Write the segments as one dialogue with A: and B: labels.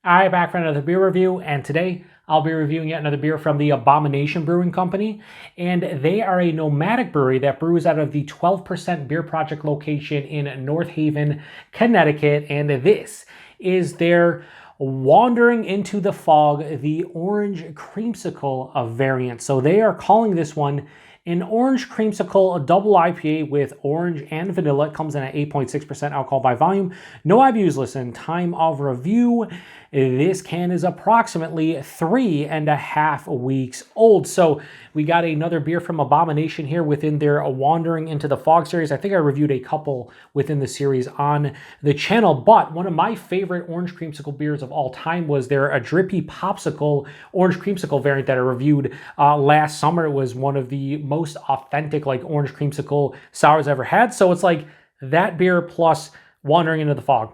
A: Alright, back for another beer review, and today I'll be reviewing yet another beer from the Abomination Brewing Company, and they are a nomadic brewery that brews out of the 12% Beer Project location in North Haven, Connecticut, and this is their Wandering into the Fog, the Orange Creamsicle variant. So they are calling this one an Orange Creamsicle Double IPA with orange and vanilla. It comes in at 8.6% alcohol by volume. No IBUs listed. Time of review. This can is approximately 3.5 weeks old. So we got another beer from Abomination here within their Wandering into the Fog series. I think I reviewed a couple within the series on the channel, but one of my favorite Orange Creamsicle beers of all time was their Drippy Popsicle Orange Creamsicle variant that I reviewed last summer. It was one of the most authentic Orange Creamsicle sours I ever had. So it's like that beer plus Wandering into the Fog.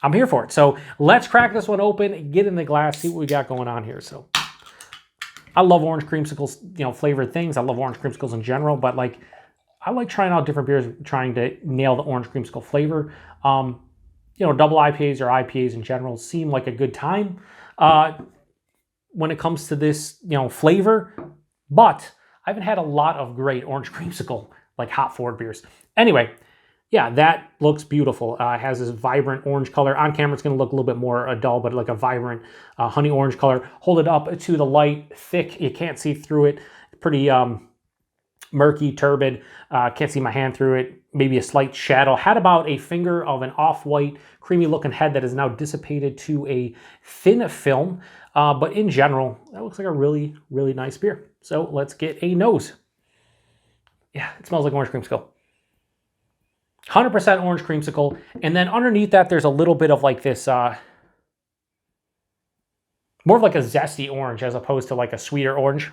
A: I'm here for it. So let's crack this one open, get in the glass, see what we got going on here. So I love Orange Creamsicles, flavored things. I love Orange Creamsicles in general, but I like trying out different beers, trying to nail the Orange Creamsicle flavor. Double IPAs or IPAs in general seem like a good time when it comes to this, flavor, but I haven't had a lot of great Orange Creamsicle, hop forward beers. Anyway, yeah, that looks beautiful. It has this vibrant orange color. On camera, it's going to look a little bit more dull, but like a vibrant honey orange color. Hold it up to the light, thick. You can't see through it. Pretty murky, turbid. Can't see my hand through it. Maybe a slight shadow. Had about a finger of an off-white, creamy-looking head that is now dissipated to a thin film. But in general, that looks like a really, really nice beer. So let's get a nose. Yeah, it smells like Orange Creamsicle. 100% Orange Creamsicle, and then underneath that there's a little bit of this, more of a zesty orange as opposed to a sweeter orange.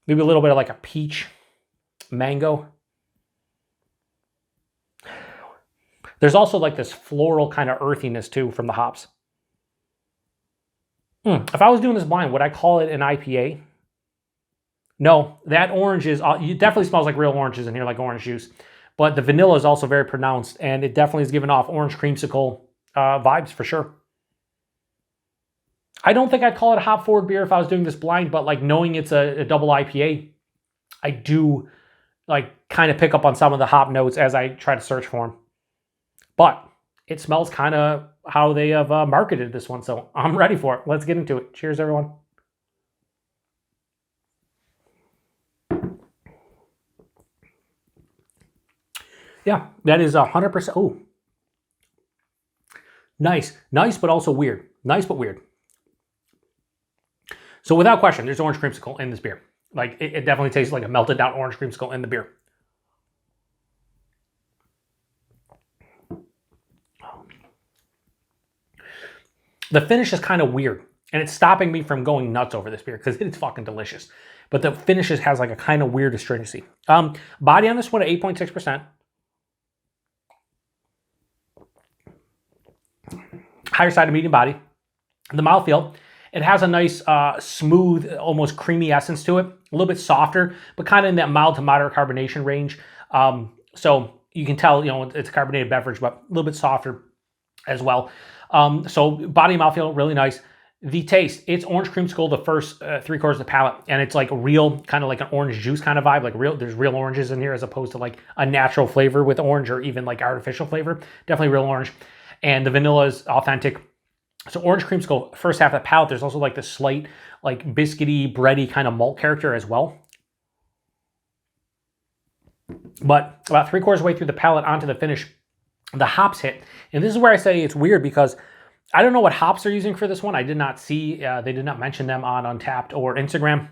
A: Maybe a little bit of a peach, mango. There's also this floral kind of earthiness too from the hops. If I was doing this blind, would I call it an IPA? No, that orange is, it definitely smells like real oranges in here, like orange juice. But the vanilla is also very pronounced, and it definitely is giving off Orange Creamsicle vibes for sure. I don't think I'd call it a hop-forward beer if I was doing this blind, but knowing it's a double IPA, I do kind of pick up on some of the hop notes as I try to search for them. But it smells kind of how they have marketed this one, so I'm ready for it. Let's get into it. Cheers, everyone. Yeah, that is 100%. Oh, nice. Nice, but also weird. Nice, but weird. So without question, there's Orange Creamsicle in this beer. It definitely tastes like a melted down Orange Creamsicle in the beer. The finish is kind of weird, and it's stopping me from going nuts over this beer because it's fucking delicious. But the finish has a kind of weird astringency. Body on this one at 8.6%. Higher side of medium body. The mouthfeel, it has a nice, smooth, almost creamy essence to it. A little bit softer, but kind of in that mild to moderate carbonation range. So you can tell, it's a carbonated beverage, but a little bit softer as well. So body and mouthfeel, really nice. The taste, it's Orange Creamsicle, the first 3/4 of the palate, and it's real, kind of like an orange juice kind of vibe. There's real oranges in here as opposed to a natural flavor with orange or even artificial flavor. Definitely real orange. And the vanilla is authentic. So Orange Creamsicle, first half of the palate, there's also this slight, biscuity, bready kind of malt character as well. But about 3/4 way through the palate onto the finish, the hops hit. And this is where I say it's weird because I don't know what hops they're using for this one. I did not see, they did not mention them on Untappd or Instagram.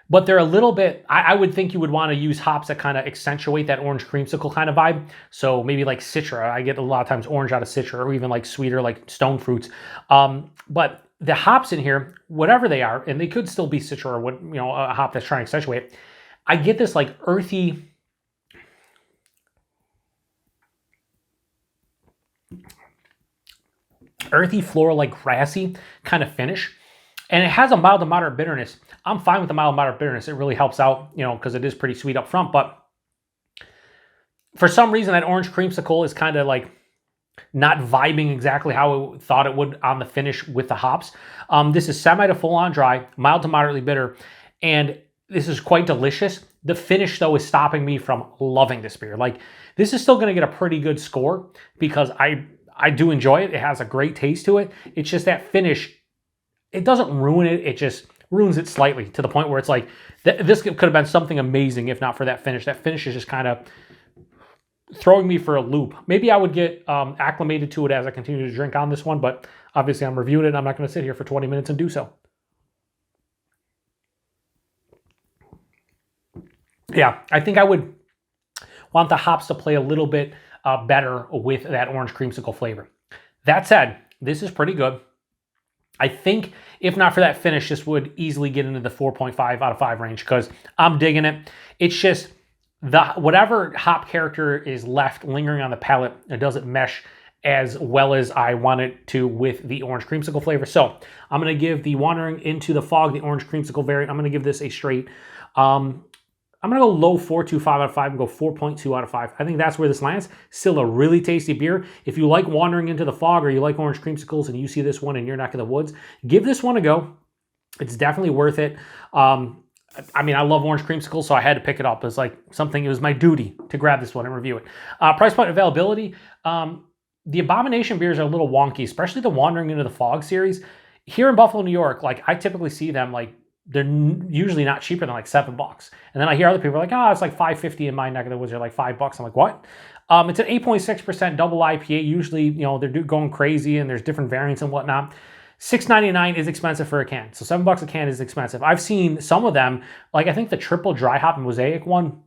A: But they're a little bit, I would think you would want to use hops that kind of accentuate that Orange Creamsicle kind of vibe. So maybe Citra. I get a lot of times orange out of Citra, or even sweeter stone fruits. But the hops in here, whatever they are, and they could still be Citra or what, a hop that's trying to accentuate. I get this earthy, floral, grassy kind of finish. And it has a mild to moderate bitterness. I'm fine with the mild to moderate bitterness. It really helps out, because it is pretty sweet up front. But for some reason, that Orange Creamsicle is kind of not vibing exactly how I thought it would on the finish with the hops. This is semi to full on dry, mild to moderately bitter, and this is quite delicious. The finish, though, is stopping me from loving this beer. Like, this is still going to get a pretty good score because I do enjoy it. It has a great taste to it. It's just that finish, it doesn't ruin it. It just ruins it slightly to the point where it's like, this could have been something amazing if not for that finish. That finish is just kind of throwing me for a loop. Maybe I would get acclimated to it as I continue to drink on this one, but obviously I'm reviewing it and I'm not going to sit here for 20 minutes and do so. Yeah, I think I would want the hops to play a little bit better with that orange creamsicle flavor. That said, this is pretty good. I think if not for that finish, this would easily get into the 4.5 out of 5 range because I'm digging it. It's just whatever hop character is left lingering on the palate, it doesn't mesh as well as I want it to with the orange creamsicle flavor. So I'm going to give the Wandering into the Fog, the orange creamsicle variant, I'm going to give this a straight, I'm going to go low 4.25 out of 5 and go 4.2 out of 5. I think that's where this lands. Still a really tasty beer. If you like Wandering into the Fog or you like orange creamsicles and you see this one in your neck of the woods, give this one a go. It's definitely worth it. I mean, I love orange creamsicles, so I had to pick it up. It's like something, it was my duty to grab this one and review it. Price point availability. The Abomination beers are a little wonky, especially the Wandering into the Fog series. Here in Buffalo, New York, like I typically see them like they're usually not cheaper than like $7. And then I hear other people like, oh, it's like $5.50 in my neck of the woods, or like $5. I'm like, what? It's an 8.6% double IPA. Usually, you know, they're going crazy and there's different variants and whatnot. $6.99 is expensive for a can. So $7 a can is expensive. I've seen some of them, like I think the triple dry hop mosaic one,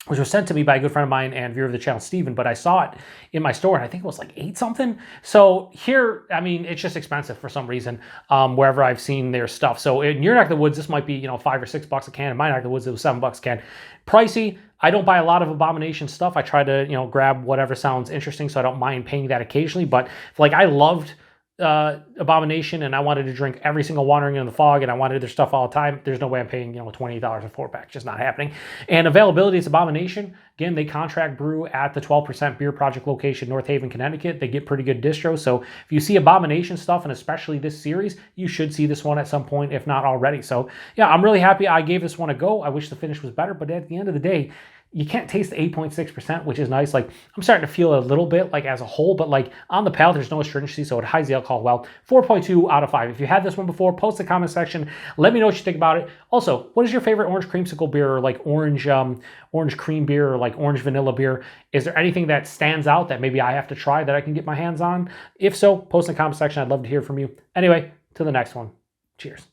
A: which was sent to me by a good friend of mine and viewer of the channel, Steven, but I saw it in my store and I think it was like 8 something. So here, I mean, it's just expensive for some reason, wherever I've seen their stuff. So in your neck of the woods, this might be, $5 or $6 a can. In my neck of the woods, it was $7 a can. Pricey. I don't buy a lot of Abomination stuff. I try to, grab whatever sounds interesting, so I don't mind paying that occasionally. But if, like, I loved Abomination and I wanted to drink every single Wandering in the Fog and I wanted their stuff all the time, there's no way I'm paying $28 a 4-pack. Just not happening. And availability is Abomination. Again, they contract brew at the 12% Beer Project location, North Haven, Connecticut. They get pretty good distros. So if you see Abomination stuff, and especially this series, you should see this one at some point, if not already. So yeah, I'm really happy I gave this one a go. I wish the finish was better, but at the end of the day, you can't taste the 8.6%, which is nice. Like, I'm starting to feel a little bit like as a whole, but like on the palate, there's no astringency, so it hides the alcohol well. 4.2 out of 5. If you had this one before, post in the comment section. Let me know what you think about it. Also, what is your favorite orange creamsicle beer, or like orange cream beer, or like orange vanilla beer? Is there anything that stands out that maybe I have to try that I can get my hands on? If so, post in the comment section. I'd love to hear from you. Anyway, to the next one. Cheers.